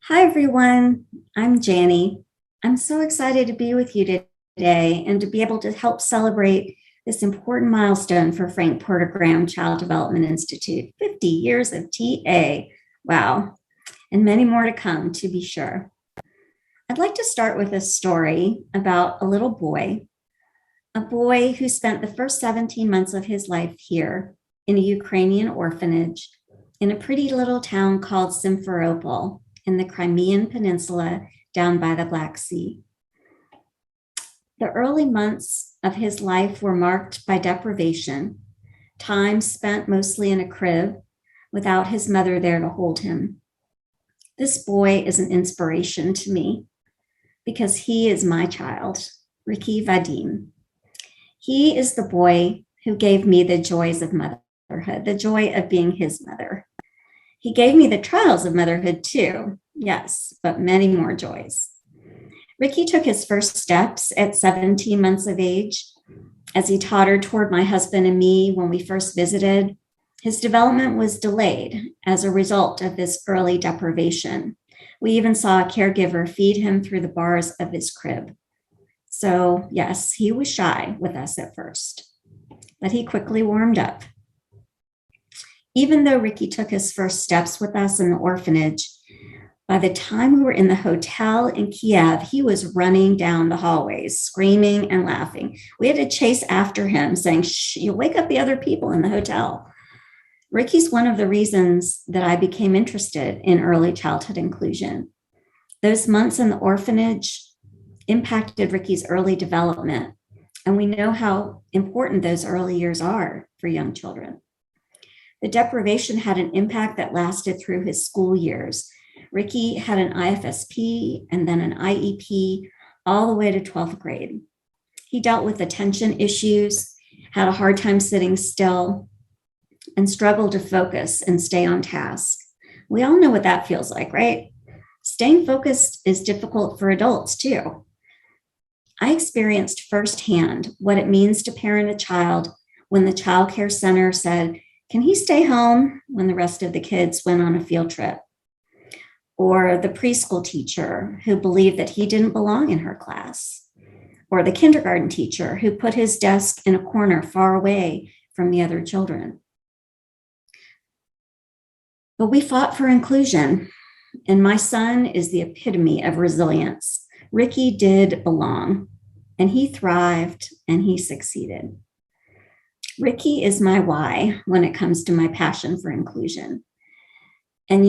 Hi, everyone. I'm Janie. I'm so excited to be with you today and to be able to help celebrate this important milestone for Frank Porter Graham Child Development Institute 50 years of TA. Wow. And many more to come, to be sure. I'd like to start with a story about a boy who spent the first 17 months of his life here in a Ukrainian orphanage in a pretty little town called Simferopol in the Crimean Peninsula down by the Black Sea. The early months of his life were marked by deprivation, time spent mostly in a crib without his mother there to hold him. This boy is an inspiration to me because he is my child, Ricky Vadim. He is the boy who gave me the joys of motherhood, the joy of being his mother. He gave me the trials of motherhood too, yes, but many more joys. Ricky took his first steps at 17 months of age. As he tottered toward my husband and me when we first visited, his development was delayed as a result of this early deprivation. We even saw a caregiver feed him through the bars of his crib. So, yes, he was shy with us at first, but he quickly warmed up. Even though Ricky took his first steps with us in the orphanage, by the time we were in the hotel in Kiev, he was running down the hallways, screaming and laughing. We had to chase after him, saying, "Shh, you wake up the other people in the hotel." Ricky's one of the reasons that I became interested in early childhood inclusion. Those months in the orphanage impacted Ricky's early development, and we know how important those early years are for young children. The deprivation had an impact that lasted through his school years. Ricky had an IFSP and then an IEP all the way to 12th grade. He dealt with attention issues, had a hard time sitting still, and struggled to focus and stay on task. We all know what that feels like, right? Staying focused is difficult for adults too. I experienced firsthand what it means to parent a child when the child care center said, "Can he stay home?" when the rest of the kids went on a field trip. Or the preschool teacher who believed that he didn't belong in her class. Or the kindergarten teacher who put his desk in a corner far away from the other children. But we fought for inclusion, and my son is the epitome of resilience. Ricky did belong, and he thrived, and he succeeded. Ricky is my why when it comes to my passion for inclusion. And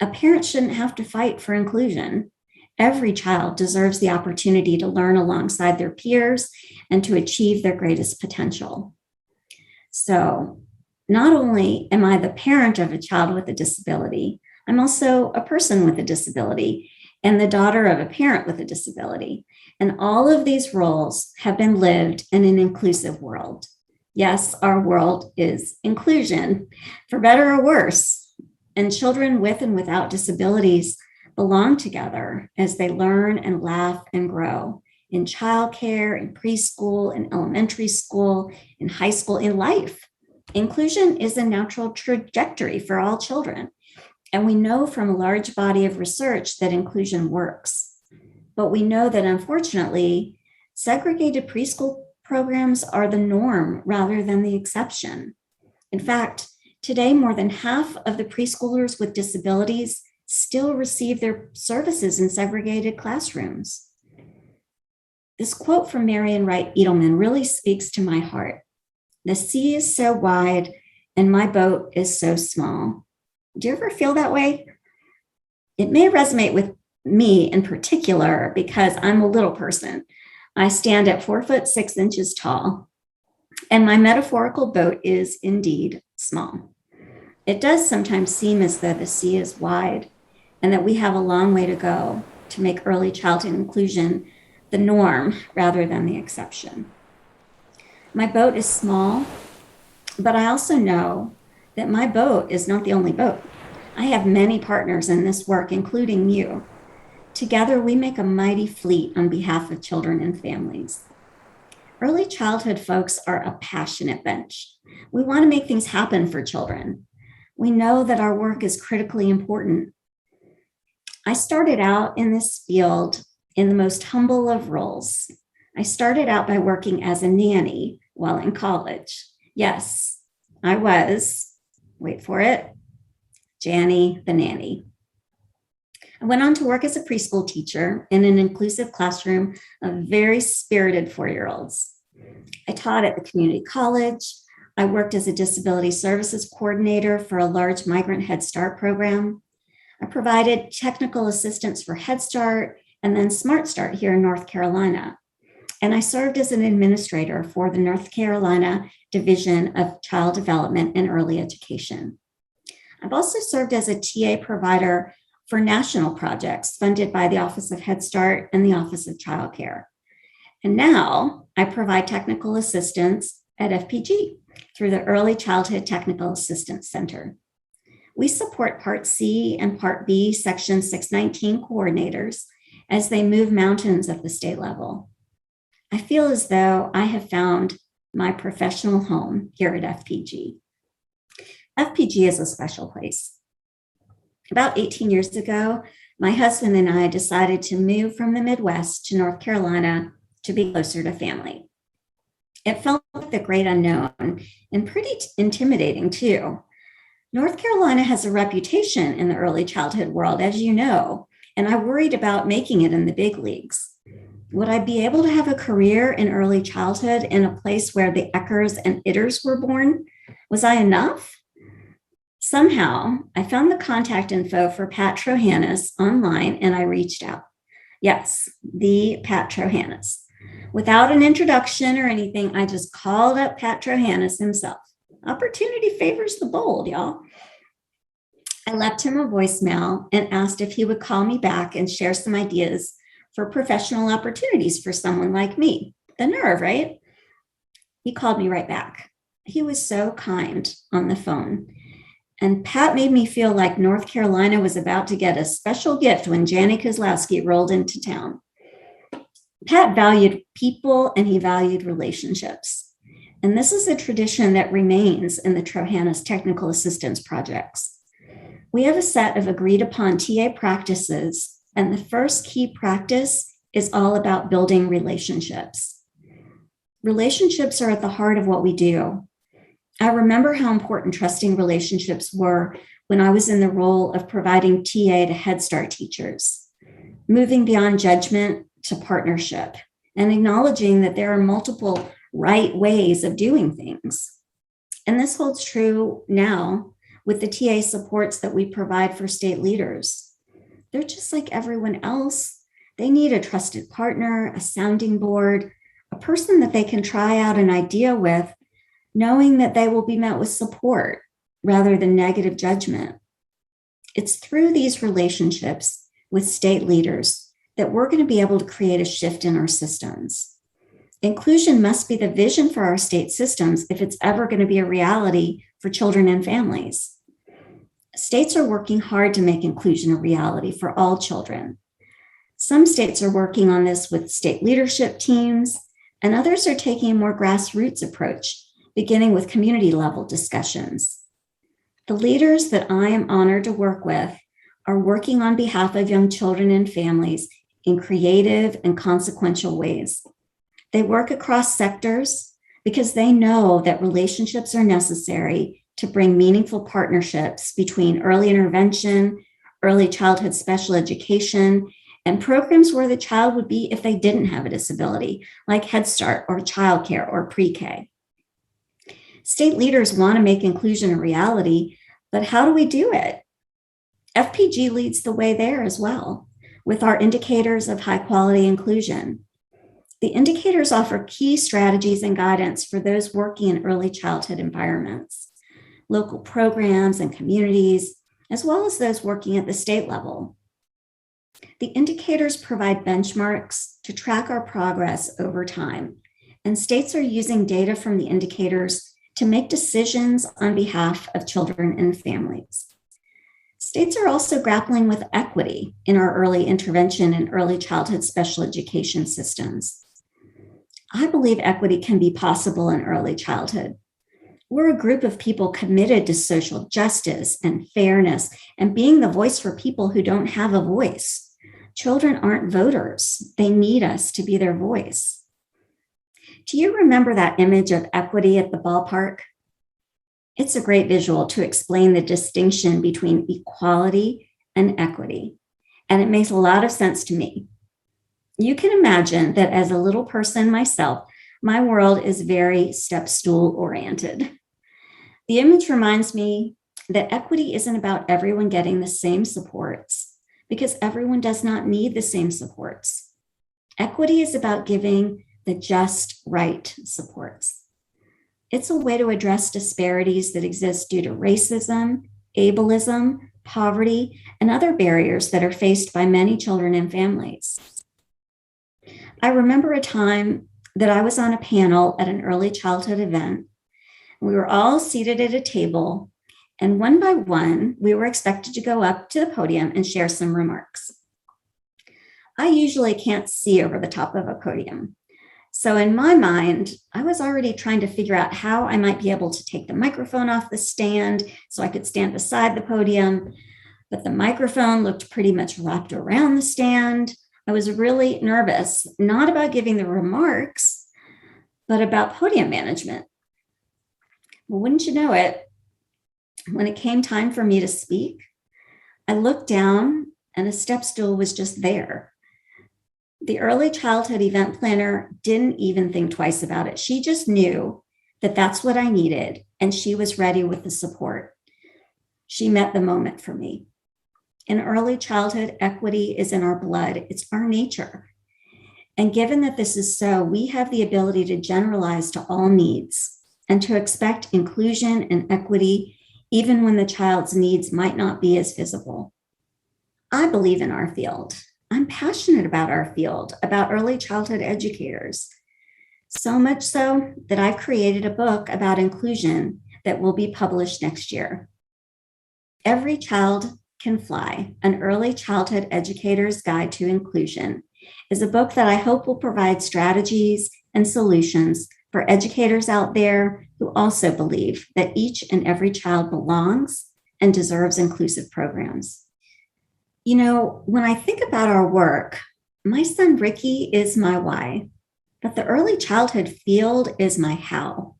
a parent shouldn't have to fight for inclusion. Every child deserves the opportunity to learn alongside their peers and to achieve their greatest potential. So, not only am I the parent of a child with a disability, I'm also a person with a disability and the daughter of a parent with a disability. And all of these roles have been lived in an inclusive world. Yes, our world is inclusion, for better or worse. And children with and without disabilities belong together as they learn and laugh and grow in childcare, in preschool, in elementary school, in high school, in life. Inclusion is a natural trajectory for all children. And we know from a large body of research that inclusion works. But we know that unfortunately, segregated preschool programs are the norm rather than the exception. In fact, today, more than half of the preschoolers with disabilities still receive their services in segregated classrooms. This quote from Marian Wright Edelman really speaks to my heart. "The sea is so wide and my boat is so small." Do you ever feel that way? It may resonate with me in particular because I'm a little person. I stand at 4'6" tall, and my metaphorical boat is indeed small. It does sometimes seem as though the sea is wide and that we have a long way to go to make early childhood inclusion the norm rather than the exception. My boat is small, but I also know that my boat is not the only boat. I have many partners in this work, including you. Together, we make a mighty fleet on behalf of children and families. Early childhood folks are a passionate bunch. We want to make things happen for children. We know that our work is critically important. I started out in this field in the most humble of roles. I started out by working as a nanny while in college. Yes, I was, wait for it, Janny the nanny. I went on to work as a preschool teacher in an inclusive classroom of very spirited 4-year-olds. I taught at the community college. I worked as a disability services coordinator for a large migrant Head Start program. I provided technical assistance for Head Start and then Smart Start here in North Carolina. And I served as an administrator for the North Carolina Division of Child Development and Early Education. I've also served as a TA provider for national projects funded by the Office of Head Start and the Office of Child Care. And now I provide technical assistance at FPG through the Early Childhood Technical Assistance Center. We support Part C and Part B Section 619 coordinators as they move mountains at the state level. I feel as though I have found my professional home here at FPG. FPG is a special place. About 18 years ago, my husband and I decided to move from the Midwest to North Carolina to be closer to family. It felt like the great unknown and pretty intimidating too. North Carolina has a reputation in the early childhood world, as you know, and I worried about making it in the big leagues. Would I be able to have a career in early childhood in a place where the Eckers and Itters were born? Was I enough? Somehow, I found the contact info for Pat Trohannis online and I reached out. Yes, the Pat Trohannis. Without an introduction or anything, I just called up Pat Trohannis himself. Opportunity favors the bold, y'all. I left him a voicemail and asked if he would call me back and share some ideas for professional opportunities for someone like me. The nerve, right? He called me right back. He was so kind on the phone. And Pat made me feel like North Carolina was about to get a special gift when Janny Kozlowski rolled into town. Pat valued people and he valued relationships. And this is a tradition that remains in the Trohannis Technical Assistance Projects. We have a set of agreed upon TA practices, and the first key practice is all about building relationships. Relationships are at the heart of what we do. I remember how important trusting relationships were when I was in the role of providing TA to Head Start teachers, moving beyond judgment to partnership and acknowledging that there are multiple right ways of doing things. And this holds true now with the TA supports that we provide for state leaders. They're just like everyone else. They need a trusted partner, a sounding board, a person that they can try out an idea with, knowing that they will be met with support rather than negative judgment. It's through these relationships with state leaders that we're going to be able to create a shift in our systems. Inclusion must be the vision for our state systems if it's ever going to be a reality for children and families. States are working hard to make inclusion a reality for all children. Some states are working on this with state leadership teams, and others are taking a more grassroots approach, beginning with community level discussions. The leaders that I am honored to work with are working on behalf of young children and families in creative and consequential ways. They work across sectors because they know that relationships are necessary to bring meaningful partnerships between early intervention, early childhood special education, and programs where the child would be if they didn't have a disability, like Head Start or childcare or pre-K. State leaders want to make inclusion a reality, but how do we do it? FPG leads the way there as well, with our indicators of high quality inclusion. The indicators offer key strategies and guidance for those working in early childhood environments, local programs and communities, as well as those working at the state level. The indicators provide benchmarks to track our progress over time, and states are using data from the indicators to make decisions on behalf of children and families. States are also grappling with equity in our early intervention and early childhood special education systems. I believe equity can be possible in early childhood. We're a group of people committed to social justice and fairness and being the voice for people who don't have a voice. Children aren't voters. They need us to be their voice. Do you remember that image of equity at the ballpark? It's a great visual to explain the distinction between equality and equity, and it makes a lot of sense to me. You can imagine that as a little person myself, my world is very step stool oriented. The image reminds me that equity isn't about everyone getting the same supports, because everyone does not need the same supports. Equity is about giving the just right supports. It's a way to address disparities that exist due to racism, ableism, poverty, and other barriers that are faced by many children and families. I remember a time that I was on a panel at an early childhood event. We were all seated at a table, and one by one, we were expected to go up to the podium and share some remarks. I usually can't see over the top of a podium. So in my mind, I was already trying to figure out how I might be able to take the microphone off the stand so I could stand beside the podium, but the microphone looked pretty much wrapped around the stand. I was really nervous, not about giving the remarks, but about podium management. Well, wouldn't you know it, when it came time for me to speak, I looked down and a step stool was just there. The early childhood event planner didn't even think twice about it. She just knew that that's what I needed, and she was ready with the support. She met the moment for me. In early childhood, equity is in our blood. It's our nature. And given that this is so, we have the ability to generalize to all needs and to expect inclusion and equity even when the child's needs might not be as visible. I believe in our field. I'm passionate about our field, about early childhood educators. So much so that I've created a book about inclusion that will be published next year. Every Child Can Fly, an Early Childhood Educator's Guide to Inclusion, is a book that I hope will provide strategies and solutions for educators out there who also believe that each and every child belongs and deserves inclusive programs. You know, when I think about our work, my son Ricky is my why, but the early childhood field is my how.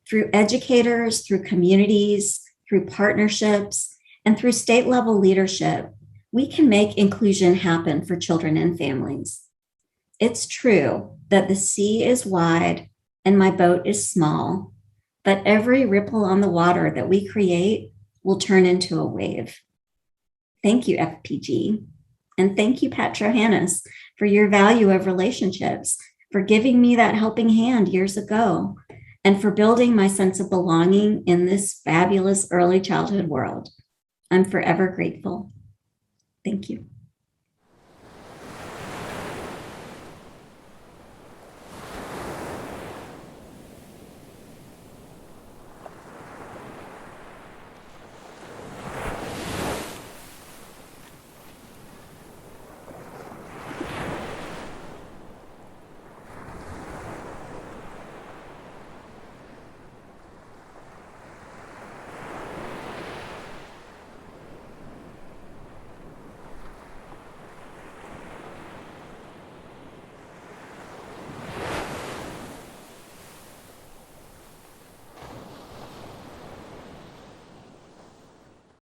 Through educators, through communities, through partnerships, and through state level leadership, we can make inclusion happen for children and families. It's true that the sea is wide and my boat is small, but every ripple on the water that we create will turn into a wave. Thank you, FPG. And thank you, Pat Trohannis, for your value of relationships, for giving me that helping hand years ago, and for building my sense of belonging in this fabulous early childhood world. I'm forever grateful. Thank you.